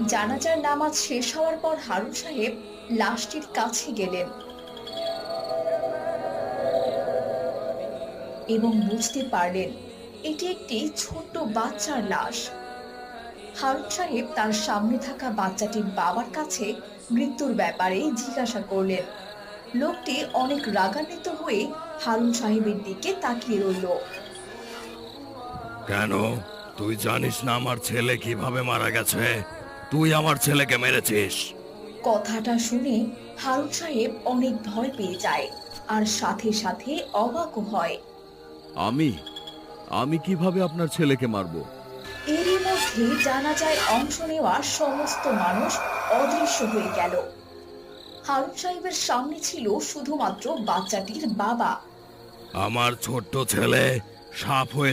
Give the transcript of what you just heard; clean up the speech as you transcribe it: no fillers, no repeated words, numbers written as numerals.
জানাজার নামাজ শেষ হওয়ার পর হারুন সাহেব লাশটির কাছে গেলেন এবং বুঝতে পারলেন এটি একটি ছোট্ট বাচ্চার লাশ। হারুন সাহেব তার সামনে থাকা বাচ্চাটির বাবার কাছে মৃত্যুর ব্যাপারে জিজ্ঞাসা করলেন। লোকটি অনেক রাগান্বিত হয়ে হারুন সাহেবের দিকে তাকিয়ে রইল। কেন? তুই জানিস না আমার ছেলে কিভাবে মারা গেছে? তুই আমার ছেলেকে মেরেছিস। কথাটা শুনে হারুন সাহেব অনেক ভয় পেয়ে যায় আর সাথে সাথে অবাকও হয়। আমি আমি কিভাবে আপনার ছেলেকে মারবো? এরই মধ্যে জানাজায় অংশ নেওয়া সমস্ত মানুষ অদৃশ্য হয়ে গেল। হারুন সাহেবের সামনে ছিল শুধুমাত্র বাচ্চাটির বাবা। আমার ছোট্ট ছেলে সাপ হয়ে